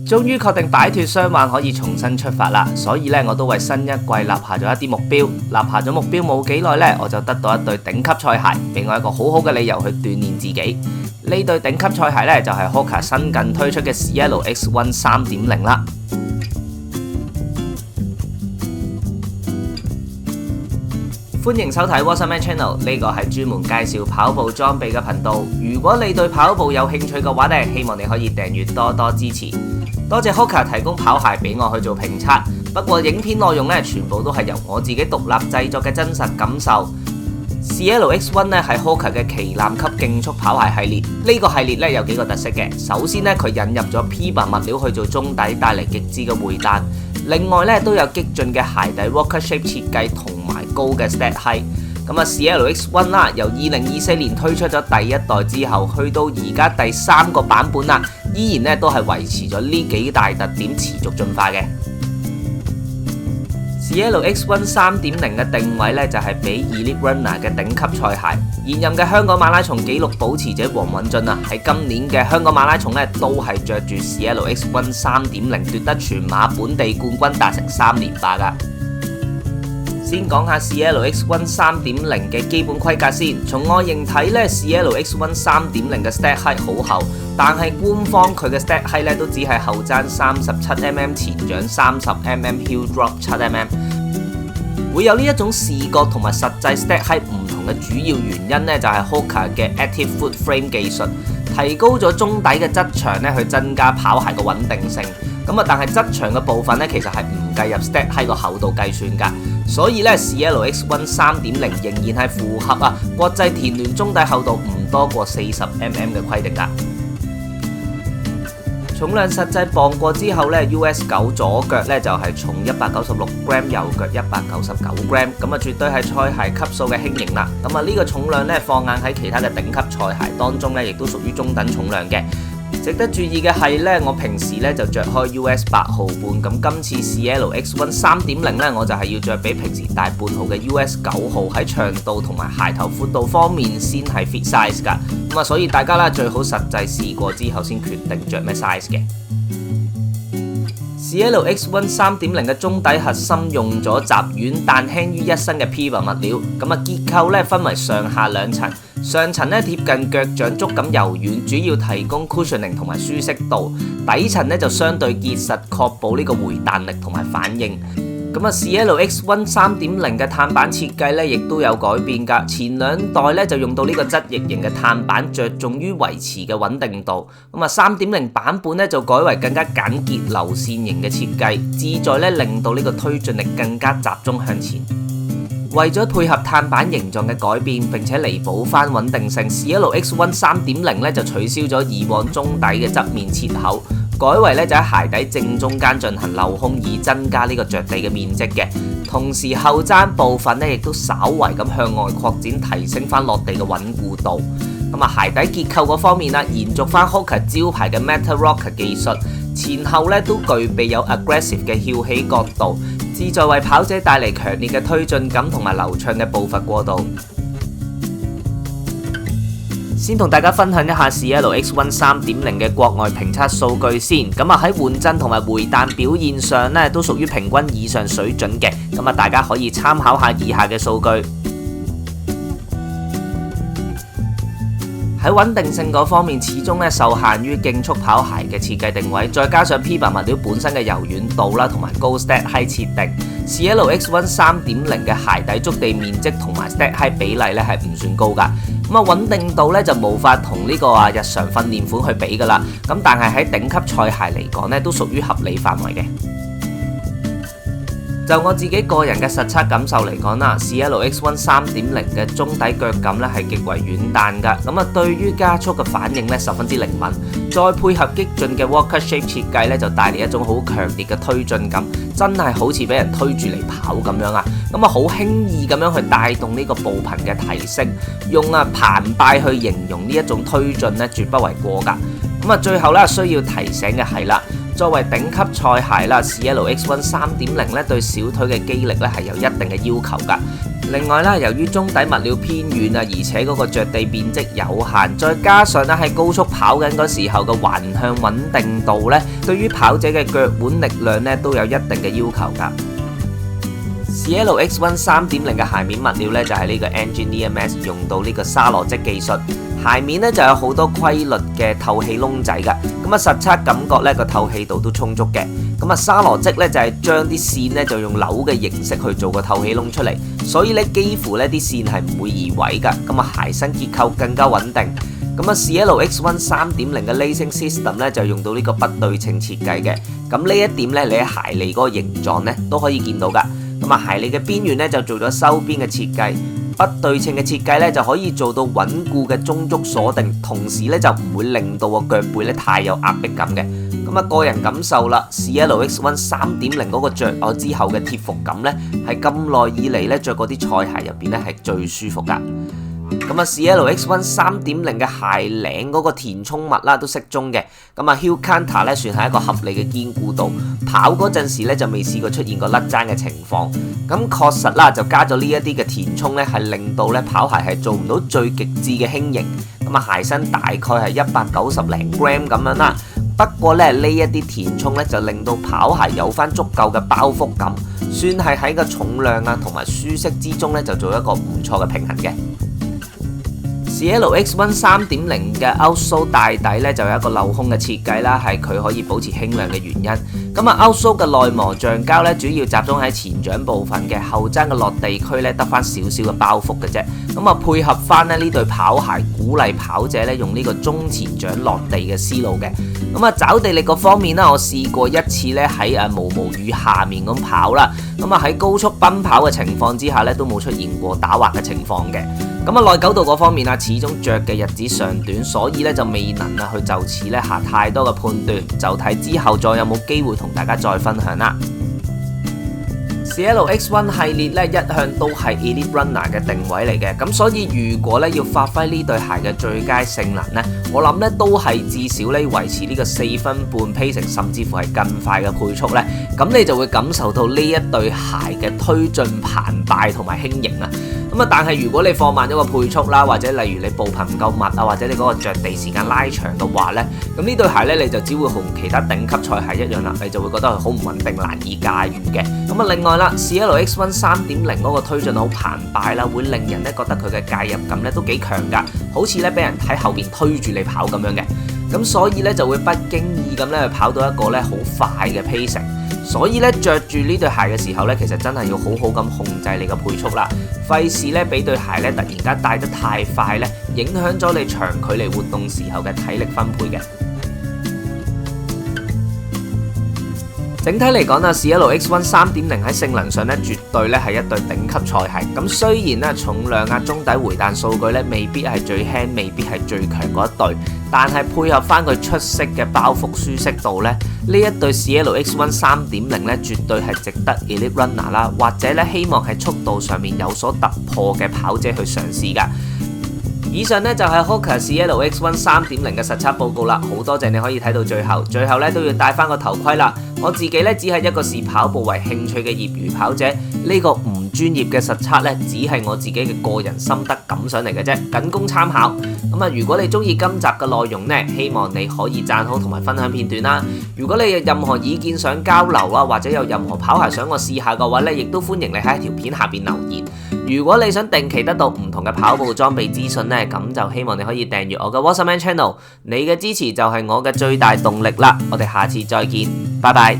終於確定擺脫傷患可以重新出發啦，所以咧我都為新一季立下咗一啲目標。立下咗目標冇幾耐咧，我就得到一對頂級賽鞋，俾我一個好好嘅理由去鍛鍊自己。呢對頂級賽鞋咧就係 Hoka 新近推出嘅 Cielo X1 3.0 啦。歡迎收睇 Wasserman Channel， 呢個係專門介紹跑步裝備嘅頻道。如果你對跑步有興趣嘅話咧，希望你可以訂閱多多支持。多謝 Hoka 提供跑鞋俾我去做評測，不過影片內容咧全部都係由我自己獨立製作嘅真實感受。Cielo X1 咧係 Hoka 嘅旗艦級競速跑鞋系列，呢個系列咧有幾個特色嘅。首先咧佢引入咗 PIBA 物料去做中底，帶嚟極致嘅回彈。另外咧都有激進嘅鞋底 Rocket Shape 設計同埋高嘅 Stack Height。咁啊 Cielo X1 啦，由2024年推出咗第一代之後，去到而家第3個版本啦，依然咧都係維持咗呢幾大特點，持續進化嘅。Cielo X1 3.0 嘅定位咧就係俾 Elite Runner 嘅頂級賽鞋。現任嘅香港馬拉松紀錄保持者黃允俊啊，喺今年嘅香港馬拉松咧都係着住 Cielo X1 3.0奪得全馬本地冠軍，達成3連霸噶。先講下 Cielo X1 3.0 嘅基本規格先。從外形睇咧 ，Cielo X1 3.0 嘅 Stack Height 好厚，但係官方佢嘅 Stack Height 咧都只係後踭37mm， 前掌30mm，Heel Drop 7mm。會有呢一種視覺同埋實際 Stack Height 唔同嘅主要原因咧，就係 Hoka 嘅 Active Foot Frame 技術，提高咗中底嘅側牆咧，去增加跑鞋嘅穩定性。但係側牆嘅部分咧，其實係唔計入 Stack Height 個厚度計算㗎。所以咧 ，Cielo X1 3.0 仍然係符合國際田聯中底厚度唔多過40mm 嘅規定㗎。重量實際磅過之後咧 ，US9 左腳咧就係重196g， 右腳199g， 絕對係賽鞋級數嘅輕型啦。呢個重量咧放眼喺其他嘅頂級賽鞋當中咧，亦都屬於中等重量嘅。值得注意嘅係咧，我平時咧就着開 US8號半，咁今次 Cielo X1 3.0 咧，我就係要着比平時大半號嘅 US9號，喺長度同埋鞋頭闊度方面先係 fit size 噶。所以大家啦最好實際試過之後先決定着咩 size 嘅。Cielo X1 3.0 嘅中底核心用咗集軟但輕於一身嘅 PIBA 物料，結構咧分為上下兩層。上層咧貼近腳掌觸感柔軟，主要提供 cushioning 同埋舒適度；底層咧就相對結實，確保呢個回彈力同埋反應。Cielo X1 3.0 嘅碳板設計咧，亦都有改變㗎。前兩代咧就用到呢個側翼型嘅碳板，着重於維持嘅穩定度。3.0 版本咧就改為更加簡潔流線型嘅設計，旨在咧令到呢個推進力更加集中向前。為咗配合碳板形狀嘅改變，並且彌補翻穩定性 ，Cielo X1 3.0 咧就取消咗以往中底嘅側面切口，改為咧就喺鞋底正中間進行鏤空，以增加呢個着地嘅面積嘅。同時後踭部分咧亦都稍為咁向外擴展，提升翻落地嘅穩固度。鞋底結構嗰方面啦，延續翻 Hoka 招牌嘅 Metal Rocker 技術，前後咧都具備有 aggressive 嘅翹起角度，旨在為跑者帶嚟強烈嘅推進感同埋流暢嘅步伐過渡。先同大家分享一下 Cielo X1 3.0 嘅國外評測數據先。喺緩震同埋回彈表現上咧，都屬於平均以上水準嘅。大家可以參考下以下嘅數據。喺穩定性嗰方面，始終咧受限於競速跑鞋嘅設計定位，再加上 PIBA 物料本身嘅柔軟度啦，同埋高 Stack Height 設定 ，Cielo X1 3.0 嘅鞋底觸地面積同埋 Stack Height 比例咧係唔算高噶。穩定度咧就無法同呢個日常訓練款去比噶啦。但係喺頂級賽鞋嚟講咧，都屬於合理範圍嘅。就我自己個人嘅實測感受嚟講啦 ，Cielo X1 3.0 嘅中底腳感咧係極為軟彈噶，對於加速嘅反應咧十分之靈敏，再配合激進嘅 Rocket Shape 設計咧，就帶嚟一種好強烈嘅推進感，真係好似俾人推住嚟跑咁樣啊！好輕易咁樣去帶動呢個步頻嘅提升，用澎湃去形容呢一種推進咧，絕不為過噶。最後咧需要提醒嘅係啦。作為頂級賽鞋啦 ，Cielo X1 3.0 咧對小腿嘅肌力咧係有一定嘅要求㗎。另外啦，由於中底物料偏軟啊，而且嗰個着地面積有限，再加上咧喺高速跑緊嗰時候嘅橫向穩定度咧，對於跑者嘅腳腕力量咧都有一定嘅要求㗎。Cielo X1 3.0 嘅鞋面物料咧就係呢個 Engineer Mesh 用到呢個沙羅織技術，鞋面咧就有好多規律嘅透氣窿仔㗎，咁啊實測感覺咧個透氣度都充足嘅。咁啊沙羅織咧就係將啲線咧就用扭嘅形式去做個透氣窿出嚟，所以咧幾乎咧啲線係唔會移位㗎，咁啊鞋身結構更加穩定。咁啊 Cielo X1 3.0 嘅 Lacing System 咧就用到呢個不對稱設計嘅，咁呢一點咧你喺鞋脷嗰個形狀咧都可以見到㗎。咁啊鞋脷嘅邊緣咧就做咗收邊嘅設計，不對稱嘅設計咧就可以做到穩固嘅中足鎖定，同時咧就唔會令到個腳背咧太有壓迫感嘅。咁啊個人感受啦 ，Cielo X1 3.0嗰個着咗之後嘅貼服感咧，係咁耐以嚟咧着嗰啲賽鞋入邊咧係最舒服噶。咁啊 Cielo X1 3.0嘅鞋領嗰個填充物啦都適中嘅，咁啊 Heel Counter 咧算係一個合理嘅堅固度，跑嗰陣時咧就未試過出現過甩踭嘅情況。咁確實啦，就加咗呢一啲嘅填充咧，係令到咧跑鞋係做唔到最極致嘅輕盈。咁啊鞋身大概係190零 gram 咁樣啦。不過咧呢一啲填充咧就令到跑鞋有翻足夠嘅包覆感，算係喺個重量啊同埋舒適之中咧就做一個唔錯嘅平衡嘅。Cielo X1 3.0 嘅 Outsole 大底咧就有一個鏤空嘅設計啦，係佢可以保持輕量嘅原因。咁啊 Outsole 嘅內磨橡膠咧主要集中喺前掌部分嘅，後踭嘅落地區咧得翻少少嘅包覆嘅啫。咁啊配合翻咧呢對跑鞋，鼓勵跑者咧用呢個中前掌落地嘅思路嘅。咁啊抓地力嗰方面啦，我試過一次咧喺毛毛雨下面咁跑啦，咁啊喺高速奔跑嘅情況之下咧都冇出現過打滑嘅情況嘅。咁啊耐久度嗰方面啊，始終着嘅日子尚短，所以咧就未能去就此咧下太多嘅判斷，就睇之後再有冇機會同大家再分享啦。Cielo X1 系列咧一向都係 Elite Runner 嘅定位嚟嘅，咁所以如果咧要發揮呢對鞋嘅最佳性能咧，我諗咧都係至少咧維持呢個4分半 pacing，甚至乎係更快嘅配速咧，咁你就會感受到呢一對鞋嘅推進澎湃同埋輕盈啊！咁啊，但係如果你放慢咗個配速啦，或者例如你步頻唔夠密啊，或者你嗰個着地時間拉長嘅話咧，咁呢對鞋咧你就只會同其他頂級賽鞋一樣啦，你就會覺得佢好唔穩定，難以駕馭嘅。咁啊，另外啦 ，Cielo X1 3.0 嗰個推進好澎湃啦，會令人咧覺得佢嘅介入感咧都幾強㗎，好似咧俾人喺後邊推住你跑咁樣嘅。咁所以咧就會不經意咁咧去跑到一個咧好快嘅 pacing。所以咧着住呢對鞋嘅時候咧，其實真係要好好咁控制你嘅配速啦，費事咧俾對鞋咧突然間帶得太快咧，影響咗你長距離活動時候嘅體力分配嘅。整體嚟講啊 ，Cielo X1 3.0 喺性能上咧，絕對咧係一對頂級賽鞋。咁雖然咧重量啊、中底回彈數據咧未必係最輕，未必係最強嗰一對，但係配合翻佢出色嘅包覆舒適度咧，呢一對 Cielo X1 3.0 咧絕對係值得 Elite Runner 啦，或者咧希望喺速度上面有所突破嘅跑者去嘗試㗎。以上呢就係 Hoka Cielo X1 3.0 嘅實測報告啦，好多謝你可以睇到最後，最後咧都要戴翻個頭盔啦。我自己咧只係一個視跑步為興趣嘅業餘跑者，呢個唔專業嘅實測咧，只係我自己嘅個人心得感想嚟嘅啫，僅供參考。咁啊，如果你中意今集嘅內容呢，希望你可以讚好同埋分享片段啦。如果你有任何意見想交流啊，或者有任何跑鞋想我試下嘅話咧，亦都歡迎你喺條片下邊留言。如果你想定期得到唔同嘅跑步裝備資訊呢，咁就希望你可以訂閱我嘅 Wasserman Channel。你嘅支持就係我嘅最大動力啦。我哋下次再見，拜拜。